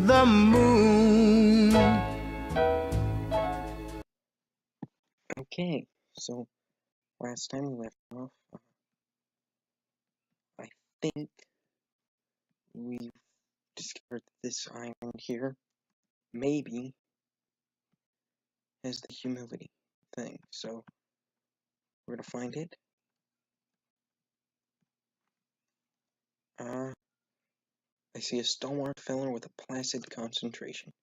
the moon. Okay, so last time we left off, I think we've discovered that this island here maybe has the humility thing, so we're gonna find it. I see a stalwart feller with a placid concentration.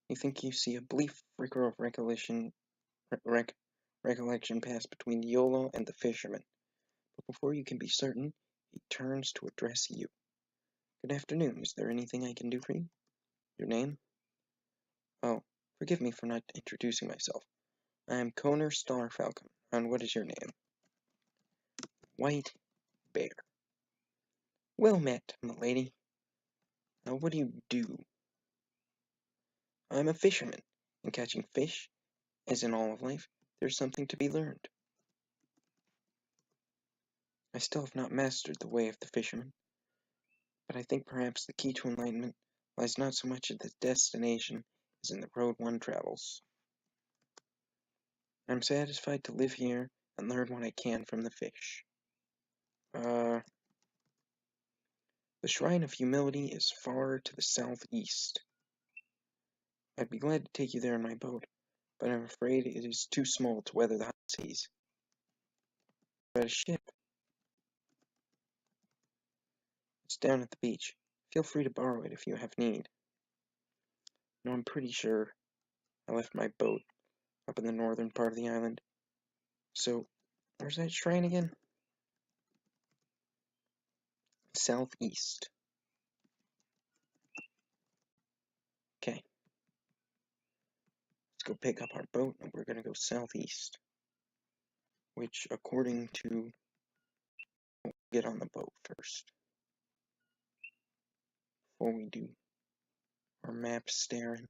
You think you see a brief flicker of recollection pass between Iolo and the fisherman, but before you can be certain, he turns to address you. Good afternoon, is there anything I can do for you? Your name? Oh, forgive me for not introducing myself. I am Conor Starfalcon, and what is your name? White Bear. Well met, m'lady. Now what do you do? I'm a fisherman. In catching fish, as in all of life, there's something to be learned. I still have not mastered the way of the fisherman, but I think perhaps the key to enlightenment lies not so much at the destination as in the road one travels. I'm satisfied to live here and learn what I can from the fish. The Shrine of Humility is far to the southeast. I'd be glad to take you there in my boat, but I'm afraid it is too small to weather the high seas. But a ship. It's down at the beach. Feel free to borrow it if you have need. No, I'm pretty sure I left my boat up in the northern part of the island. So, where's that shrine again? Southeast. Okay. Let's go pick up our boat and we're gonna go southeast. Which, according to... We'll get on the boat first. Before we do our map staring.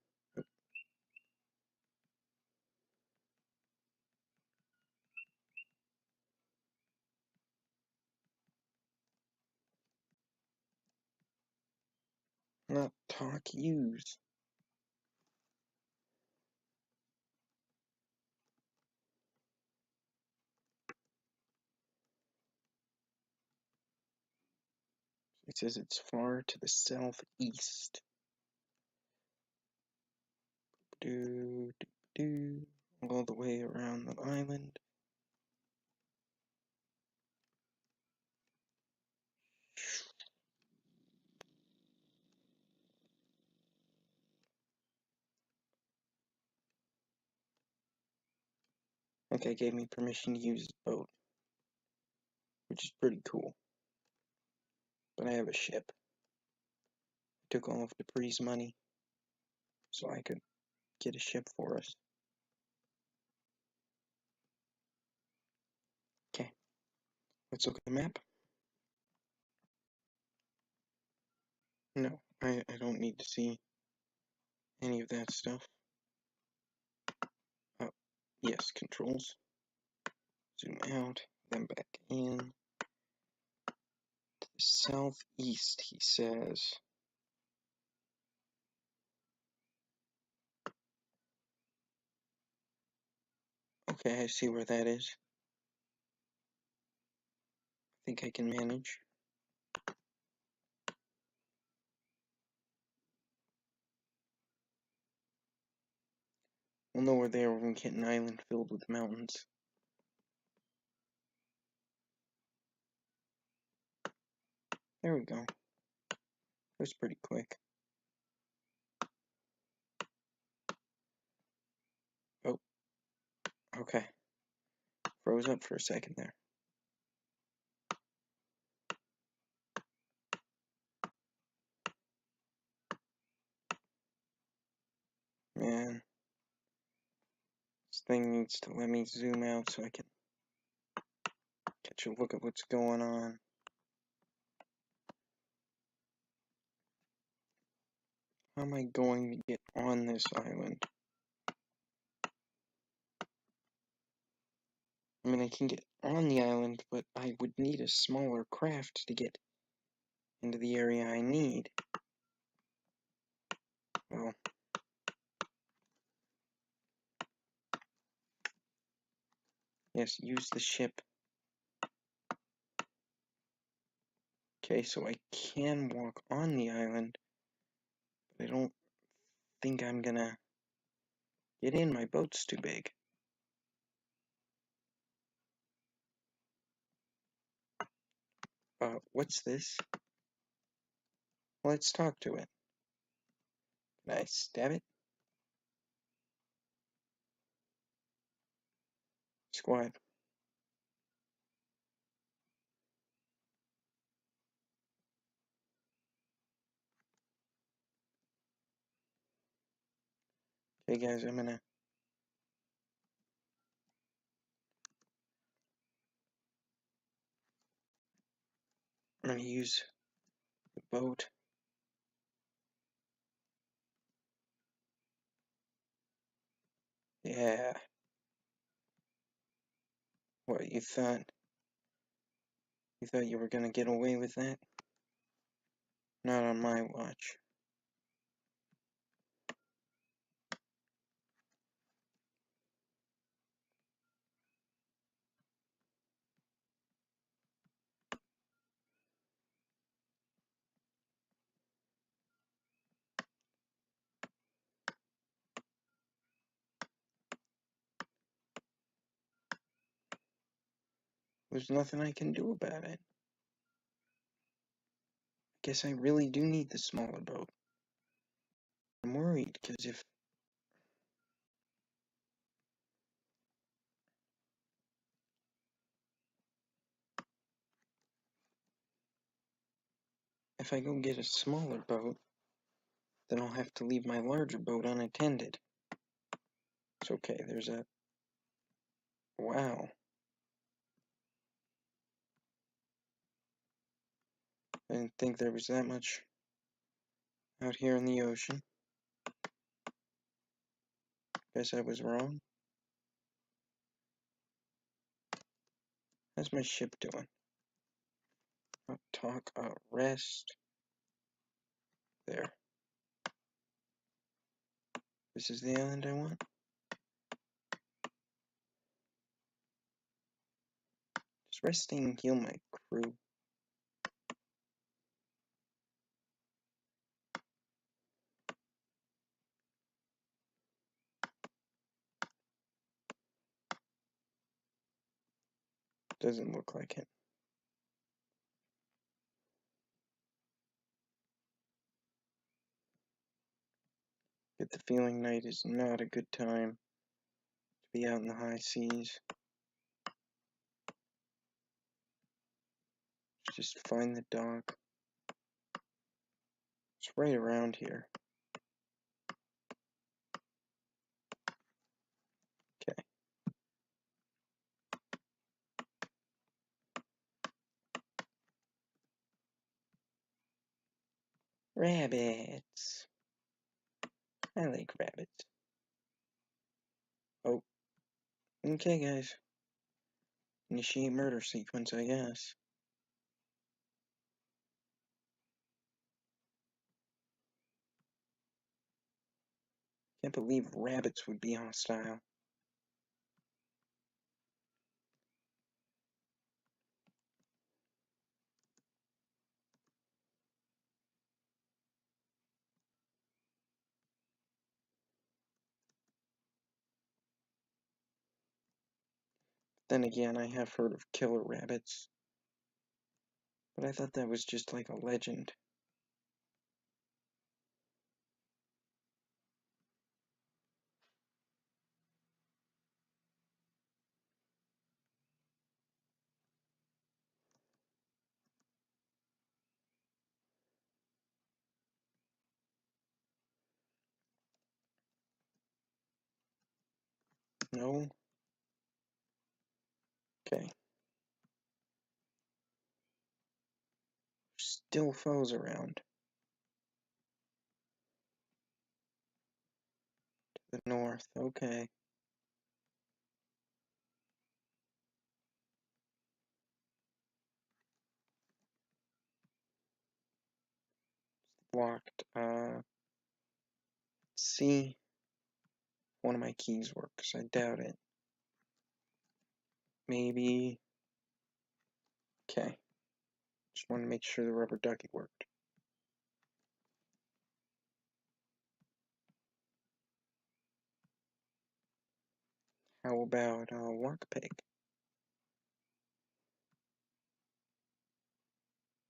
Not talk, use. It says it's far to the southeast. All the way around the island. Okay, gave me permission to use the boat, which is pretty cool. But I have a ship. I took all of Dupree's money so I could get a ship for us. Okay, let's look at the map. No, I don't need to see any of that stuff. Oh, yes, controls. Zoom out, then back in. To the southeast, he says. Okay, I see where that is. I think I can manage. We'll know we're there when we get an island filled with mountains. There we go. It was pretty quick. Oh. Okay. Froze up for a second there. Man. This thing needs to let me zoom out so I can catch a look at what's going on. How am I going to get on this island? I mean, I can get on the island, but I would need a smaller craft to get into the area I need. Well, yes, use the ship. Okay, so I can walk on the island, but I don't think I'm gonna get in. My boat's too big. What's this? Let's talk to it. Can I stab it? Squad. Okay, guys, I'm gonna use the boat. Yeah. What, you thought you were gonna get away with that? Not on my watch. There's nothing I can do about it. Guess I really do need the smaller boat. I'm worried, because if I go get a smaller boat, then I'll have to leave my larger boat unattended. It's okay, there's a... Wow. I didn't think there was that much out here in the ocean. Guess I was wrong. How's my ship doing? Talk, rest. There. This is the island I want? Just resting heal my crew. Doesn't look like it. Get the feeling night is not a good time to be out in the high seas. Just find the dock. It's right around here. Okay. Rabbits. I like rabbits. Oh. Okay, guys. Initiate murder sequence, I guess. Can't believe rabbits would be hostile. Then again, I have heard of killer rabbits. But I thought that was just like a legend. No? Okay. Still foes around. To the north, okay. Blocked. see if one of my keys works. I doubt it. Maybe. Okay. Just want to make sure the rubber ducky worked. How about walk peg?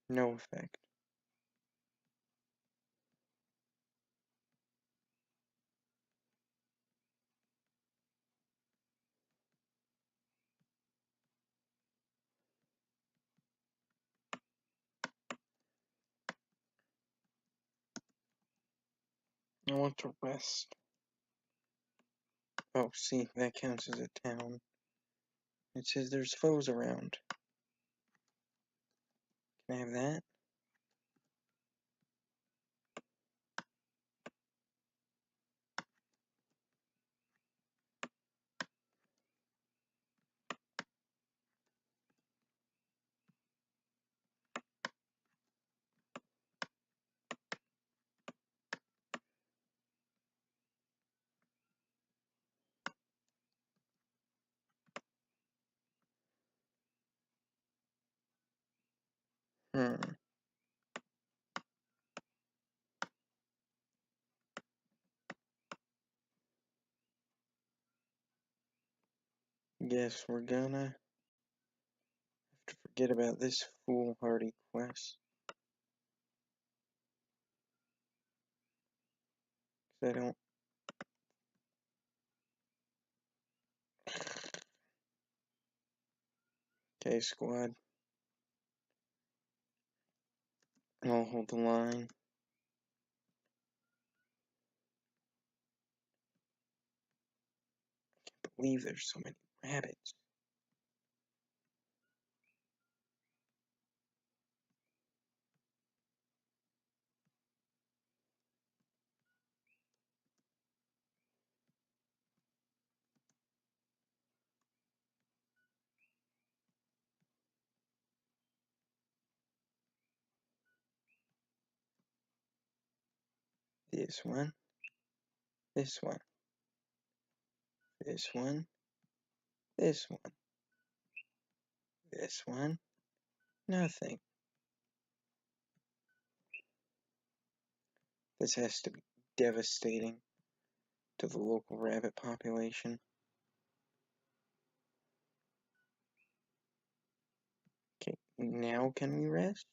No effect. I want to rest. Oh, see, that counts as a town. It says there's foes around. Can I have that? Hmm. Guess we're gonna have to forget about this foolhardy quest. I don't. Okay, squad. I'll hold the line. I can't believe there's so many rabbits. This one. This one. This one. This one. This one. Nothing. This has to be devastating to the local rabbit population. Okay, now can we rest?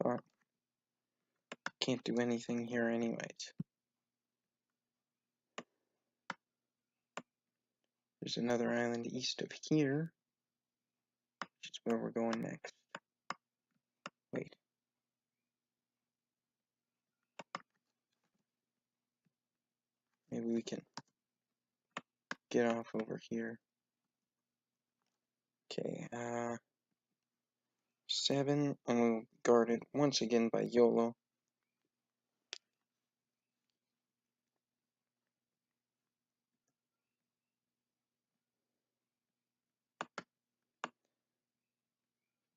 Fine. Can't do anything here anyways. There's another island east of here, which is where we're going next. Wait. Maybe we can get off over here. Okay, 7, and we'll guard it once again by YOLO.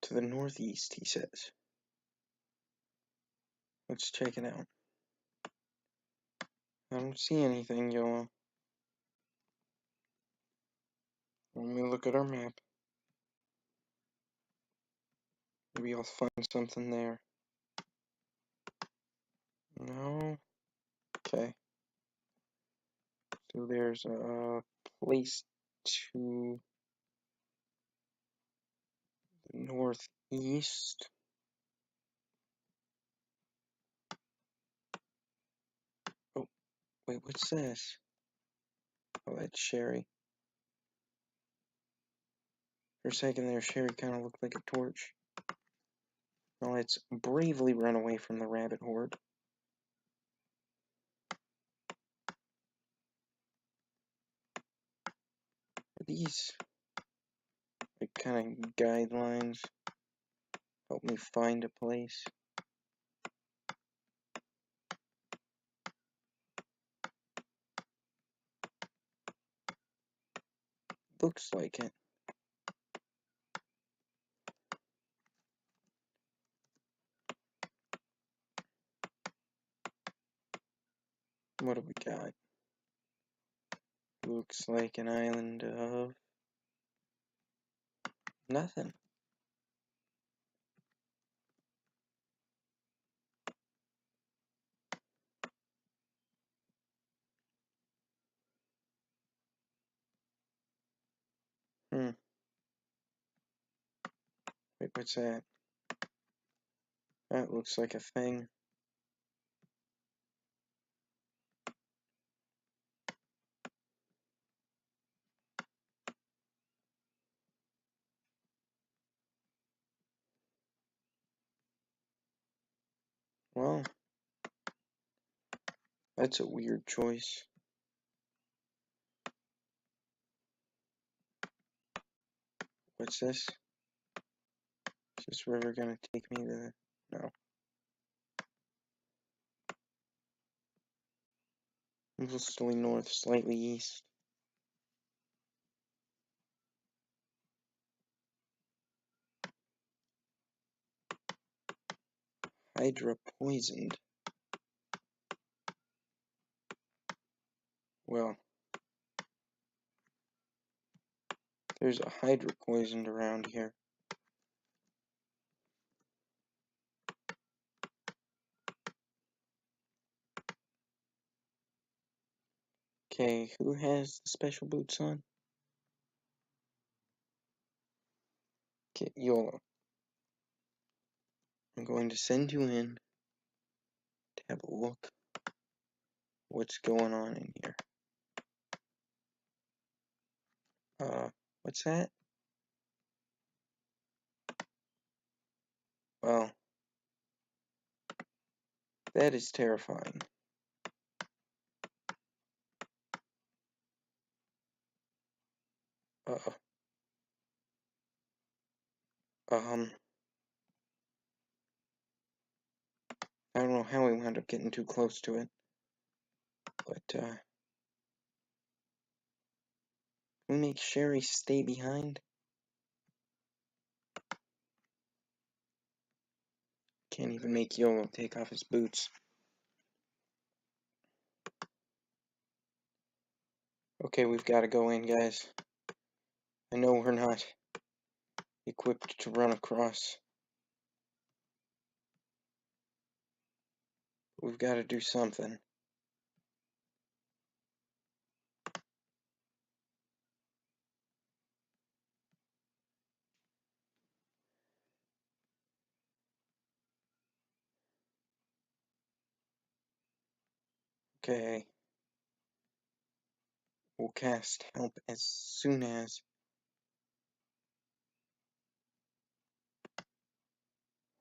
To the northeast, he says. Let's check it out. I don't see anything, YOLO. Let me look at our map. Maybe I'll find something there. No. Okay. So there's a place to the northeast. Oh, wait, what's this? Oh, that's Sherry. For a second there, Sherry kind of looked like a torch. Now let's bravely run away from the rabbit horde. these like kind of guidelines help me find a place? Looks like it. What do we got? Looks like an island of nothing. Hmm. Wait, what's that? That looks like a thing. Well, that's a weird choice. What's this? Is this river gonna take me to the... No. Mostly north, slightly east. Hydra poisoned. Well, there's a Hydra poisoned around here. Okay, who has the special boots on? Okay, YOLO. I'm going to send you in to have a look what's going on in here. What's that? Well, that is terrifying. Uh, I don't know how we wound up getting too close to it, but, can we make Sherry stay behind? Can't even make YOLO take off his boots. Okay, we've got to go in, guys. I know we're not equipped to run across. We've got to do something. Okay. We'll cast help as soon as...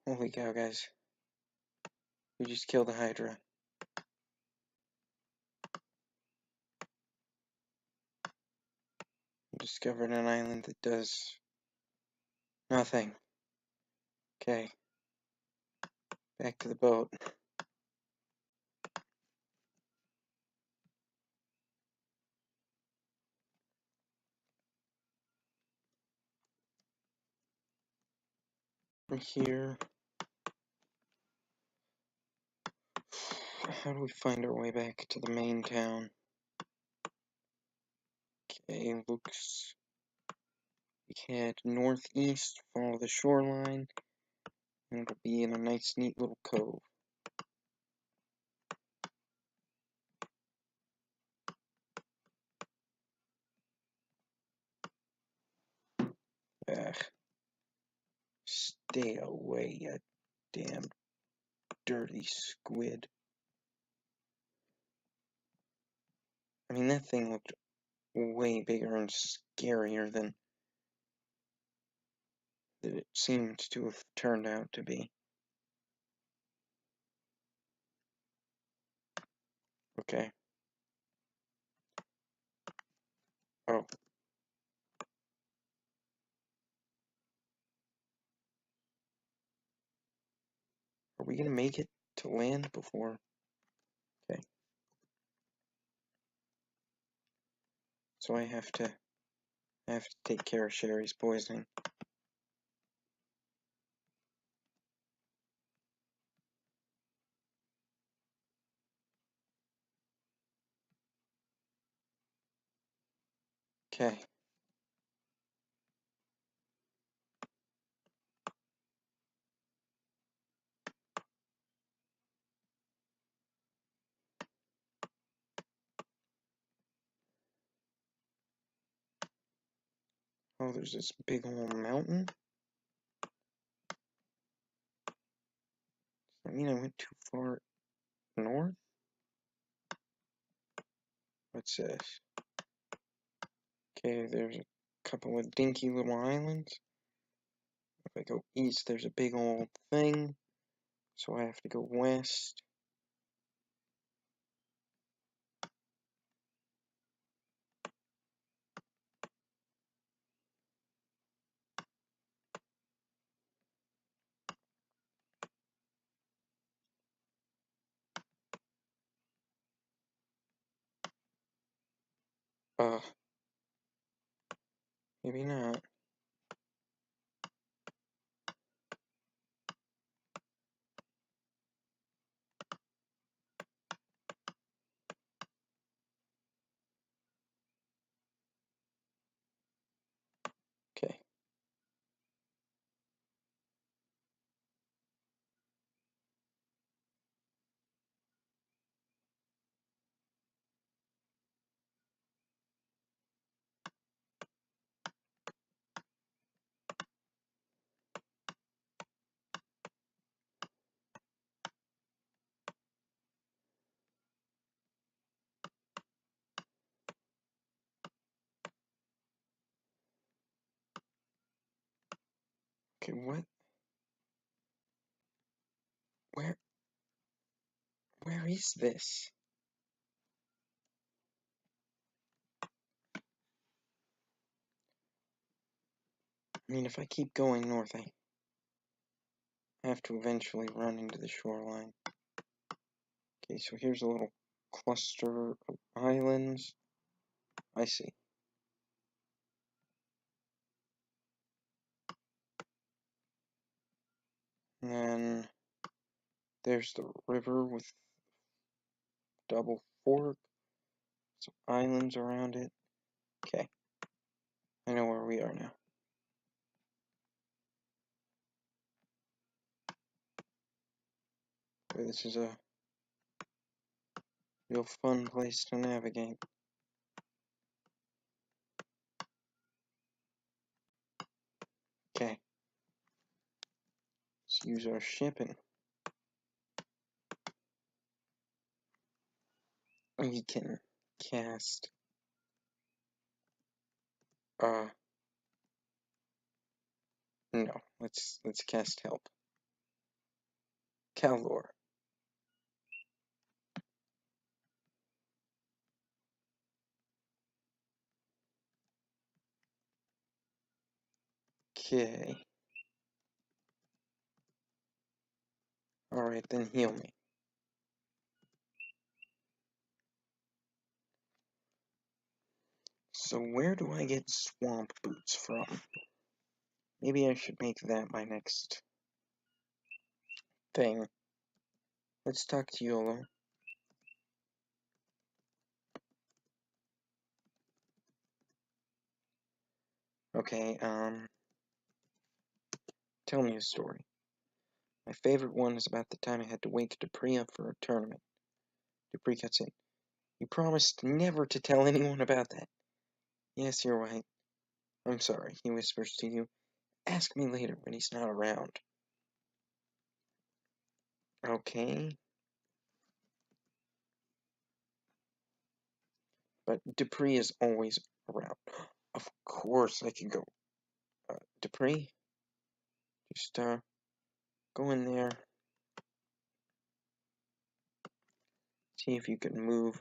Holy cow, guys. We just killed a Hydra. We discovered an island that does nothing. Okay. Back to the boat. From here... How do we find our way back to the main town? Okay, looks... We head northeast, follow the shoreline, and it'll be in a nice, neat little cove. Ugh. Stay away, you damn dirty squid. I mean, that thing looked way bigger and scarier than it seemed to have turned out to be. Okay. Oh. we gonna make it to land before? Okay. So I have to take care of Sherry's poisoning. Okay. Oh, there's this big old mountain. I mean, I went too far north? What's this? Okay, there's a couple of dinky little islands. If I go east, there's a big old thing. So I have to go west. Maybe not. Okay. Okay, what? Where is this? I mean, if I keep going north, I have to eventually run into the shoreline. Okay, so here's a little cluster of islands. I see. And then there's the river with double fork, some islands around it. Okay, I know where we are now. Boy, this is a real fun place to navigate. Okay, let's use our ship and we can cast no, let's cast help. Calor. Okay. Alright, then heal me. So where do I get swamp boots from? Maybe I should make that my next thing. Let's talk to YOLO. Okay, tell me a story. My favorite one is about the time I had to wake Dupree up for a tournament. Dupree cuts in. You promised never to tell anyone about that. Yes, you're right. I'm sorry, he whispers to you. Ask me later when he's not around. Okay. But Dupree is always around. Of course I can go. Dupree? Just, go in there. See if you can move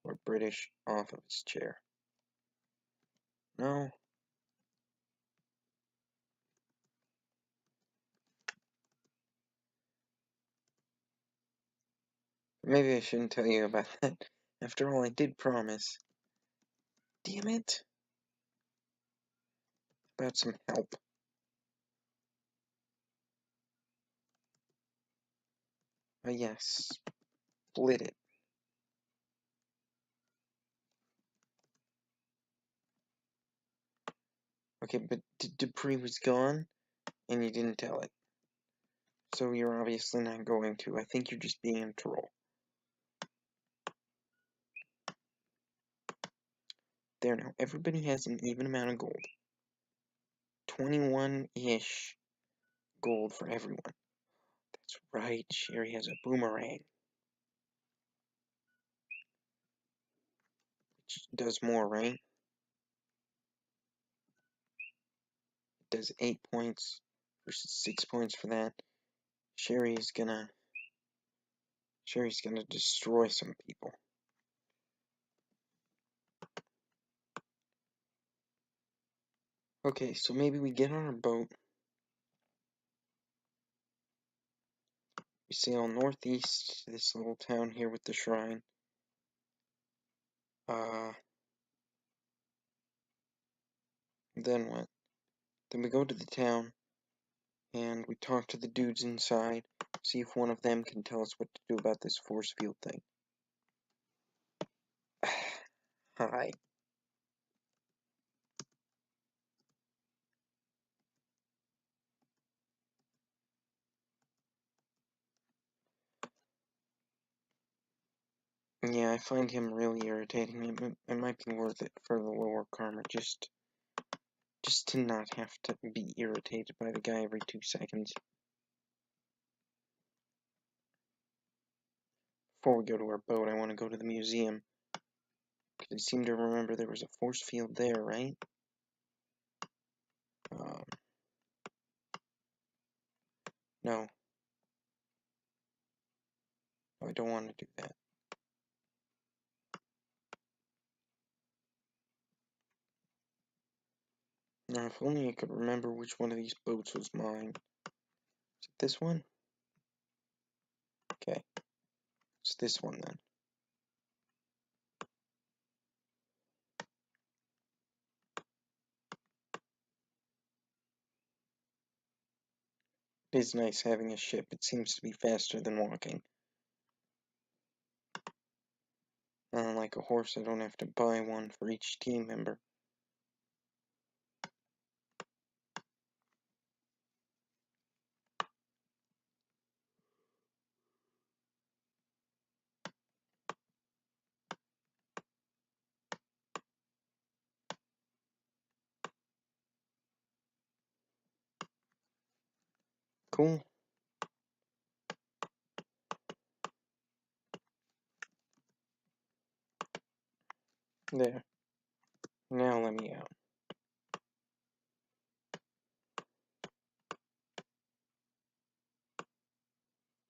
Lord British off of his chair. No? Maybe I shouldn't tell you about that. After all, I did promise. Damn it. About some help. Yes. Split it. Okay, but Dupree was gone, and you didn't tell it. So you're obviously not going to. I think you're just being a troll. There now, everybody has an even amount of gold. 21-ish gold for everyone. That's right, Sherry has a boomerang. Which does more, right? It does 8 points versus 6 points for that. Sherry's gonna destroy some people. Okay, so maybe we get on our boat. We sail northeast to this little town here with the shrine. Then what? Then we go to the town, and we talk to the dudes inside, see if one of them can tell us what to do about this force field thing. Hi. Yeah, I find him really irritating. It might be worth it for the lower karma, just to not have to be irritated by the guy every 2 seconds. Before we go to our boat, I want to go to the museum. Because I seem to remember there was a force field there, right? No. I don't want to do that. Now, if only I could remember which one of these boats was mine. Is it this one? Okay. It's this one then. It is nice having a ship. It seems to be faster than walking. Unlike a horse, I don't have to buy one for each team member. Cool. There. Now let me out.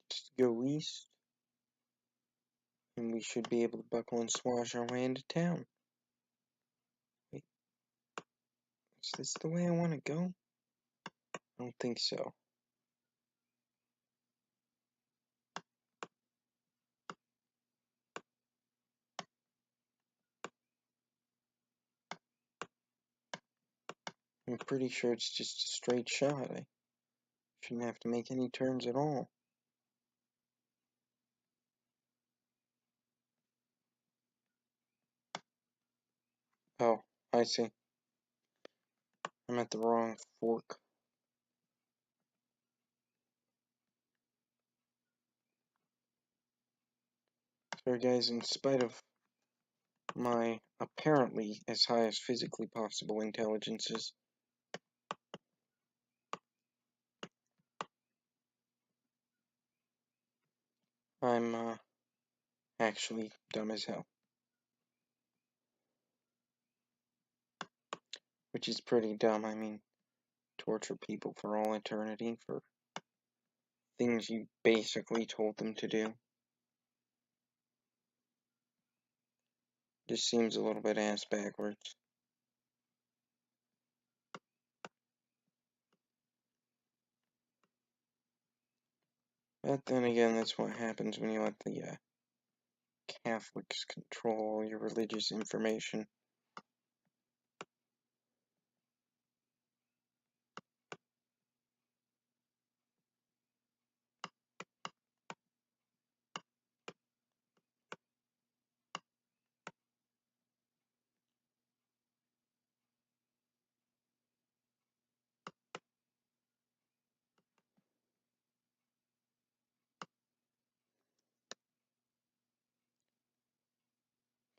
Just go east, and we should be able to buckle and swash our way into town. Wait. Is this the way I want to go? I don't think so. I'm pretty sure it's just a straight shot. I shouldn't have to make any turns at all. Oh, I see. I'm at the wrong fork. Sorry guys, in spite of my apparently as high as physically possible intelligences, I'm actually dumb as hell. Which is pretty dumb. I mean, torture people for all eternity for things you basically told them to do. Just seems a little bit ass backwards. But then again, that's what happens when you let the Catholics control your religious information.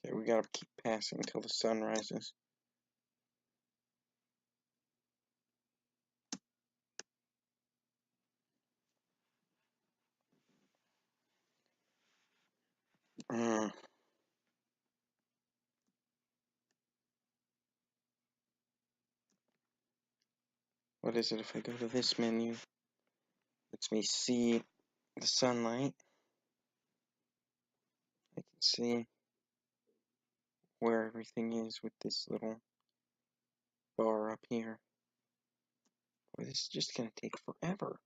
Okay, we gotta keep passing until the sun rises. What is it if I go to this menu? Lets me see the sunlight. I can see where everything is with this little bar up here. Boy, this is just gonna take forever.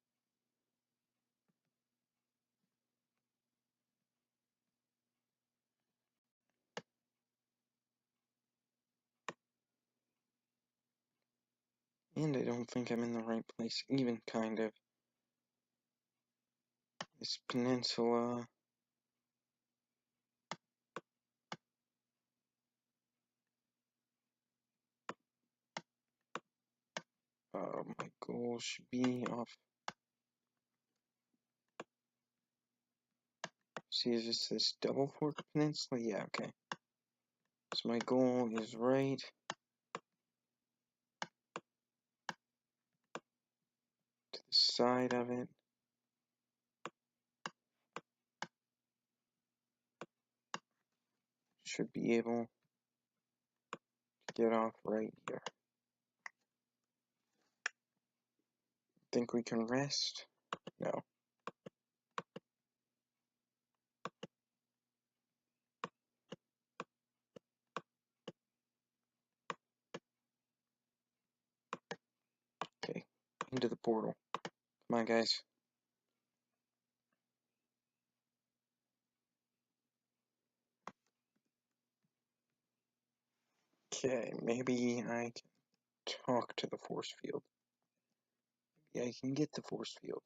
And I don't think I'm in the right place, even kind of. This peninsula. My goal should be off. See, is this Double Fork Peninsula? Yeah, okay. So my goal is right to the side of it. Should be able to get off right here. Think we can rest? No. Okay, into the portal. Come on, guys. Okay, maybe I can talk to the force field. Maybe I can get the force field.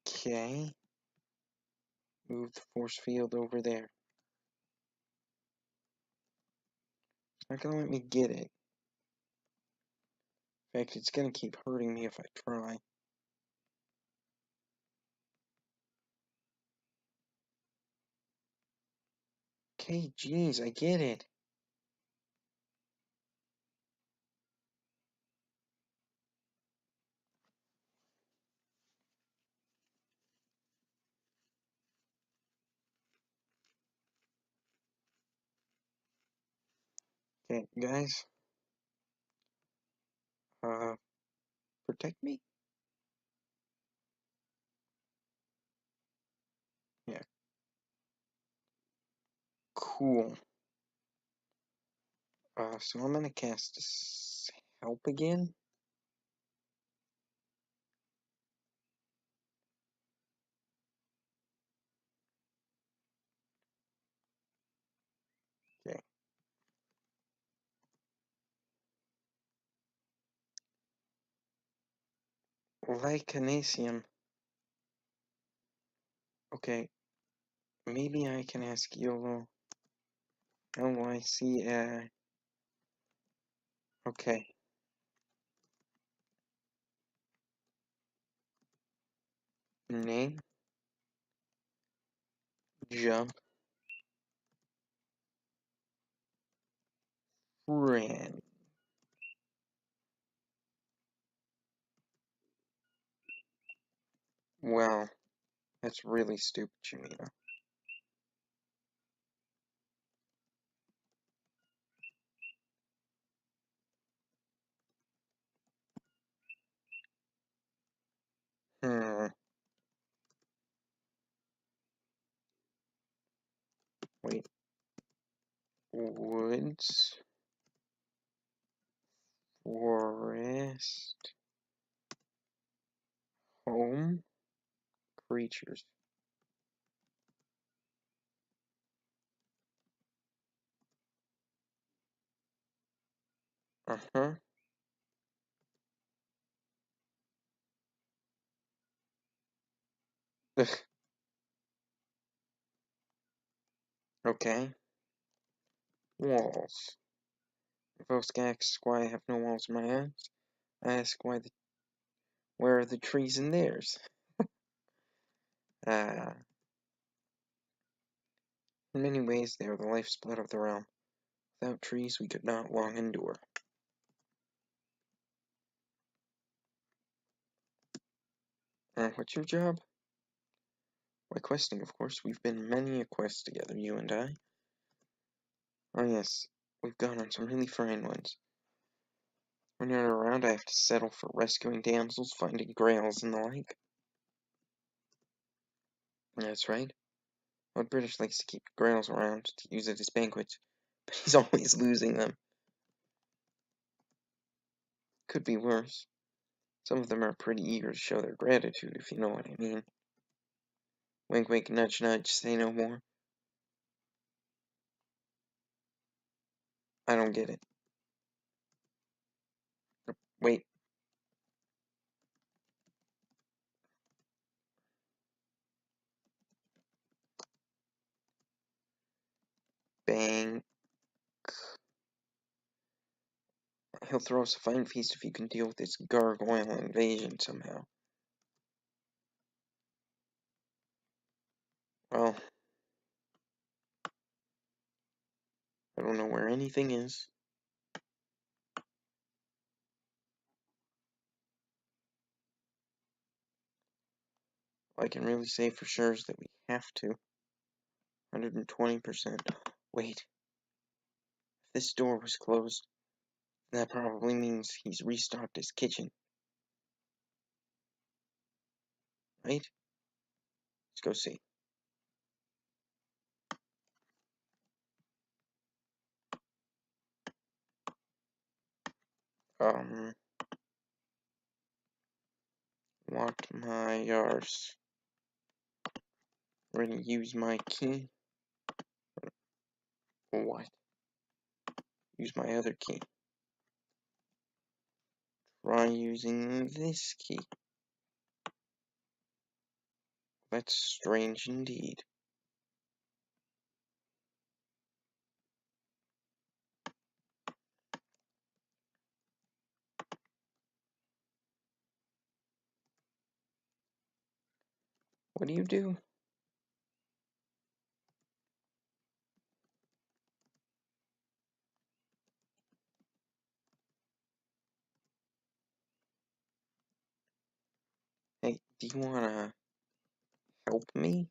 Okay. Move the force field over there. It's not gonna let me get it. In fact, it's gonna keep hurting me if I try. Okay, geez, I get it. Okay, guys. Protect me? Yeah. Cool. So I'm gonna cast this help again. Okay. Lycanesium. Okay. Maybe I can ask YOLO. LYC, okay. Name. Jump. Friend. Well, that's really stupid, Jamina. Hmm. Wait. Woods. Forest. Home creatures. Uh-huh. Okay. Walls. If Osk asks why I have no walls in my house, I ask where are the trees in theirs? Ah, in many ways they are the lifeblood of the realm. Without trees we could not long endure. What's your job? Why, questing, of course. We've been many a quest together, you and I. Oh yes, we've gone on some really fine ones. When you're not around, I have to settle for rescuing damsels, finding grails, and the like. That's right. Lord British likes to keep grails around to use at his banquets, but he's always losing them. Could be worse. Some of them are pretty eager to show their gratitude, if you know what I mean. Wink, wink, nudge, nudge, say no more. I don't get it. Wait. Bang. He'll throw us a fine feast if you can deal with this gargoyle invasion somehow. Well, I don't know where anything is. All I can really say for sure is that we have to. 120%. Wait. If this door was closed, that probably means he's restocked his kitchen. Right? Let's go see. Want my arse. Ready to use my key? What? Use my other key. Try using this key. That's strange indeed. What do you do? Hey, do you wanna help me?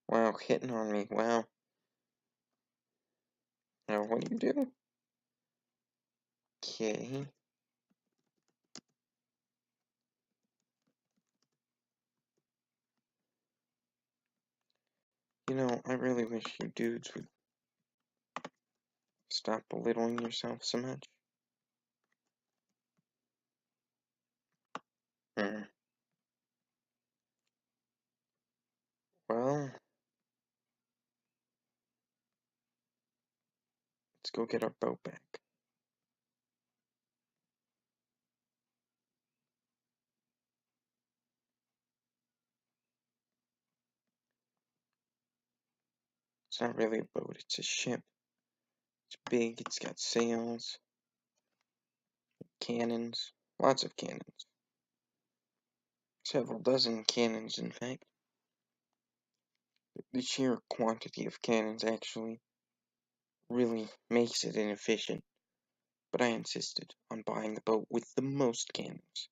Wow, hitting on me, wow. Now, what do you do? Okay. You know, I really wish you dudes would stop belittling yourself so much. Hmm. Well, let's go get our boat back. It's not really a boat, it's a ship. It's big, it's got sails, cannons, lots of cannons. Several dozen cannons, in fact. The sheer quantity of cannons actually really makes it inefficient, but I insisted on buying the boat with the most cannons.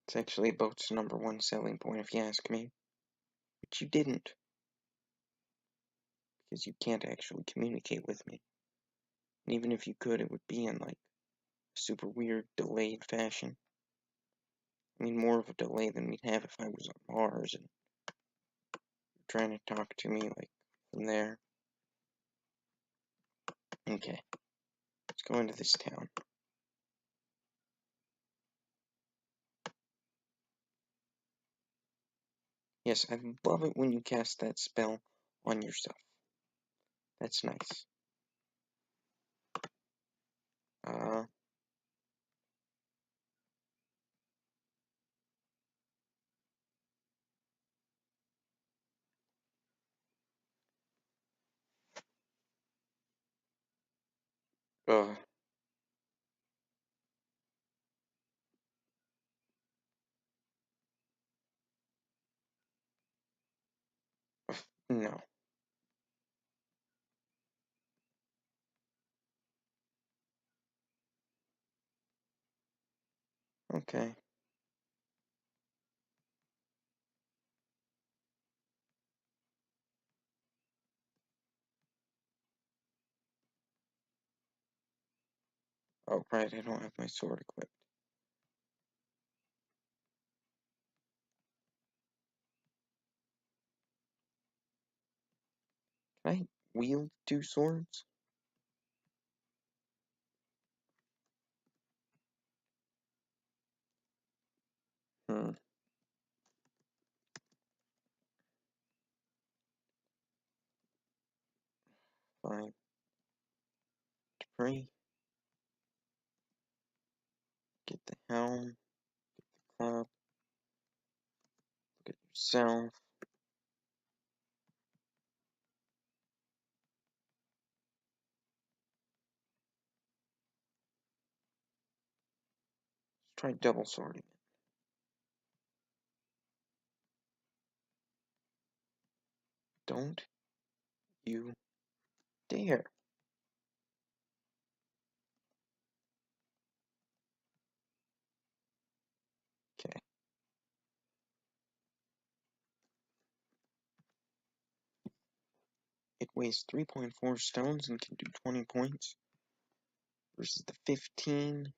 It's actually a boat's #1 selling point, if you ask me. But you didn't, because you can't actually communicate with me. And even if you could, it would be in, like, a super weird, delayed fashion. I mean, more of a delay than we'd have if I was on Mars and trying to talk to me, like, from there. Okay, let's go into this town. Yes, I love it when you cast that spell on yourself. That's nice. Uh, no. Okay. Oh, right, I don't have my sword equipped. Can I wield two swords? Hmm, fine. Debris. Get the helm. Club. Look at yourself. Let's try double swording it. Don't you dare. Okay. It weighs 3.4 stones and can do 20 points. Versus the 15.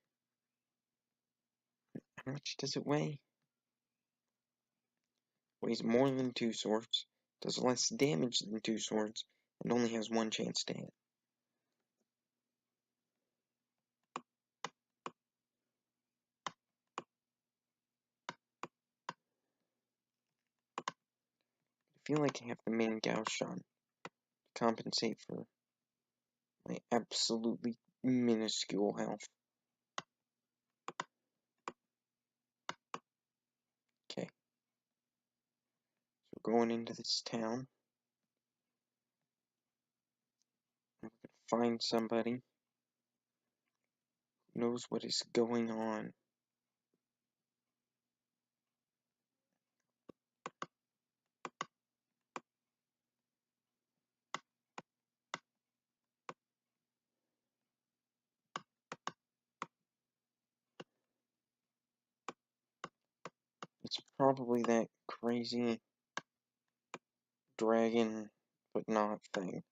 How much does it weigh? Weighs more than two swords. Does less damage than two swords. And only has one chance to hit. I feel like I have the main gouge on to compensate for my absolutely minuscule health. Okay. So going into this town. I'm gonna find somebody who knows what is going on. It's probably that crazy dragon, but not thing.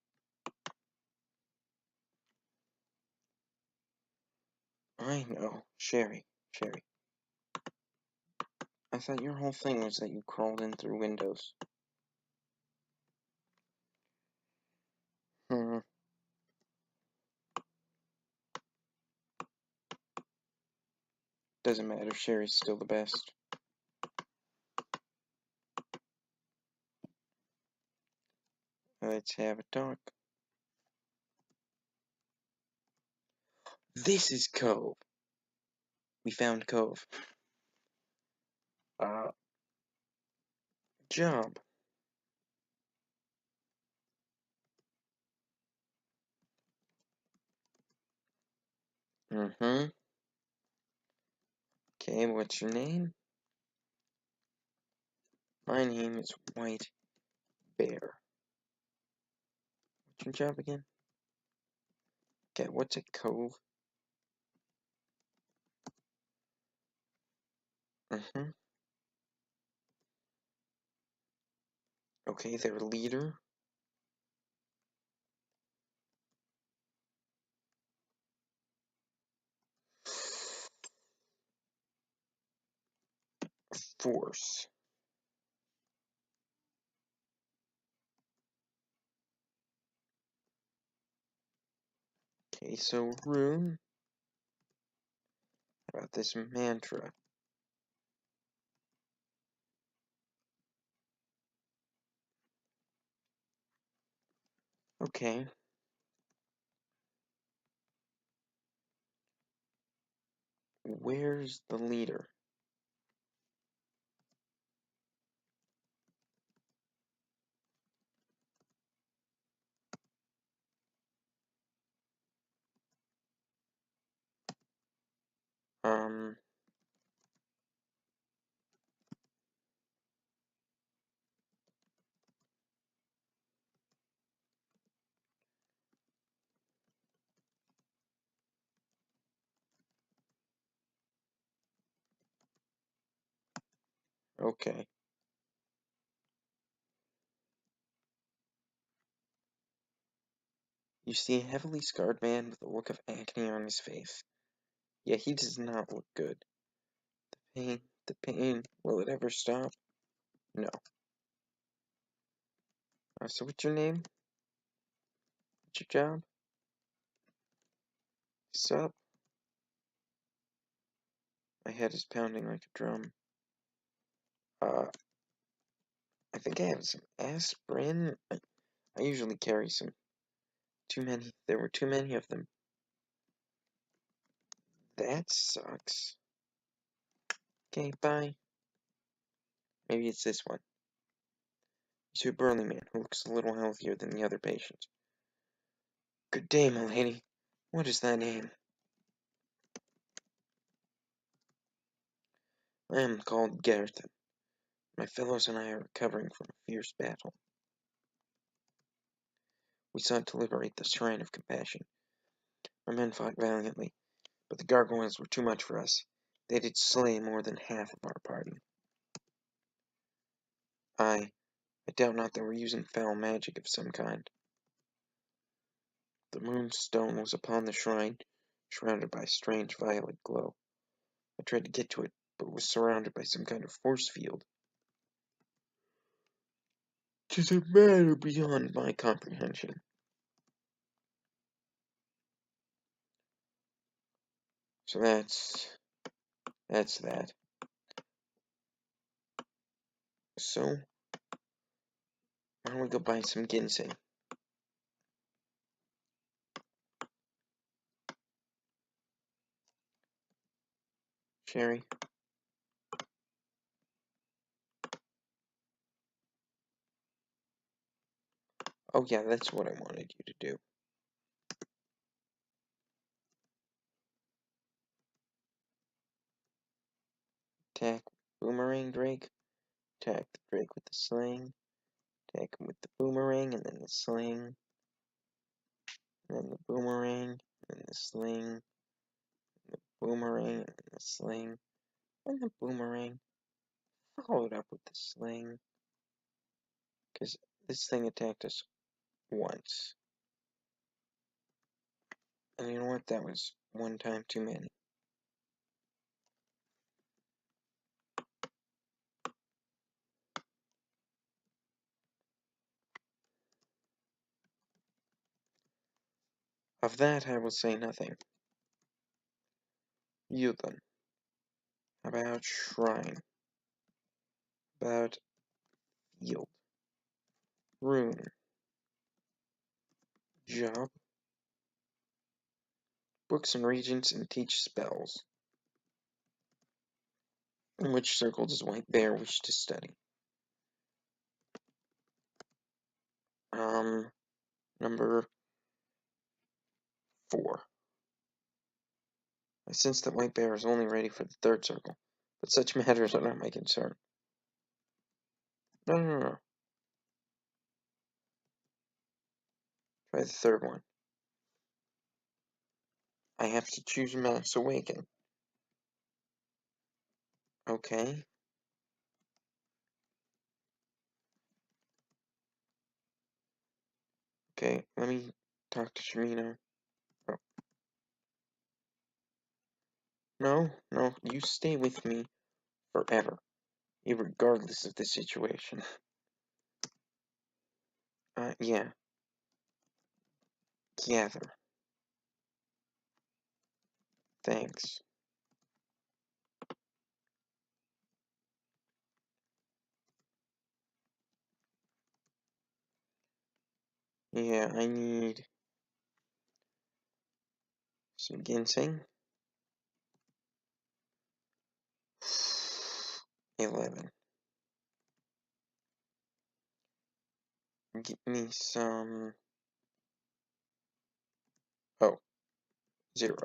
I know. Sherry. I thought your whole thing was that you crawled in through windows. Hmm. Doesn't matter. Sherry's still the best. Let's have a talk. This is Cove. We found Cove. Job. Mm-hmm. Okay, what's your name? My name is White Bear. What's your job again? Okay, what's a cove? Mm-hmm. Okay, their leader. force. Okay, so rune. How about this mantra? Okay. Where's the leader? Um, okay. You see a heavily scarred man with a look of agony on his face. Yeah, he does not look good. The pain, will it ever stop? No. So what's your name? What's your job? Sup? My head is pounding like a drum. I think I have some aspirin. I usually carry some. Too many. There were too many of them. That sucks. Okay, bye. Maybe it's this one. He's a burly man who looks a little healthier than the other patients. Good day, my lady. What is thy name? I am called Gareth. My fellows and I are recovering from a fierce battle. We sought to liberate the Shrine of Compassion. Our men fought valiantly, but the gargoyles were too much for us. They did slay more than half of our party. I doubt not they were using foul magic of some kind. The moonstone was upon the shrine, surrounded by a strange violet glow. I tried to get to it, but was surrounded by some kind of force field. 'Tis a matter beyond my comprehension. So that's that. So, why don't we go buy some ginseng? Sherry? Oh yeah, that's what I wanted you to do. Attack Boomerang Drake. Attack the Drake with the sling. Attack him with the boomerang, and then the sling. And then the boomerang, and the sling. The boomerang, and the sling. And the boomerang. Follow it up with the sling. Because this thing attacked us once. And you know what? That was one time too many. Of that I will say nothing. You then. About shrine. About field. Rune. Job. Books and regents and teach spells. In which circle does White Bear wish to study? Number 4. I sense that White Bear is only ready for the 3rd circle, but such matters are not my concern. No. Try the 3rd one. I have to choose Mass Awaken. Okay. Okay, let me talk to Shamino. Oh. No, you stay with me forever. Irregardless of the situation. Yeah. Gather. Thanks. Yeah, I need some ginseng. 11. Get me some... Oh, 0.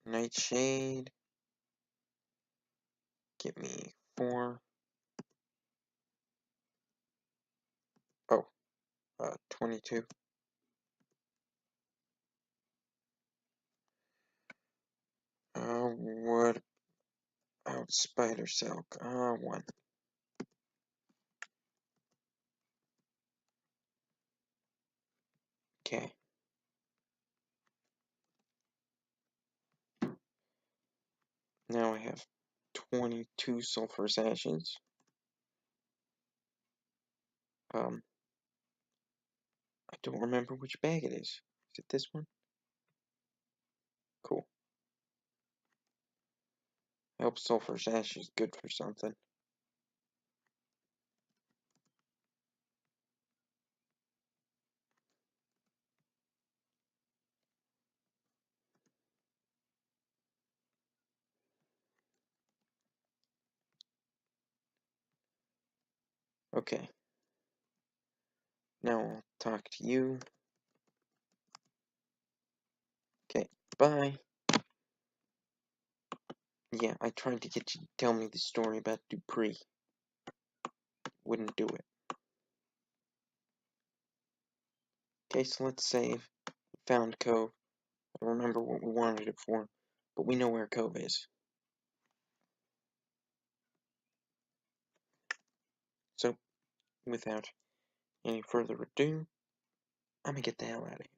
Nightshade. Get me 4. Oh, 22. What about spider silk? 1. Okay. Now I have 22 sulfurous ashes. I don't remember which bag it is. Is it this one? Cool. I hope sulfurous ash is good for something. Okay. Now I'll talk to you. Okay, bye. Yeah, I tried to get you to tell me the story about Dupree. Wouldn't do it. Okay, so let's save. Found Cove. I don't remember what we wanted it for, but we know where Cove is. So, without any further ado, I'm gonna get the hell out of here.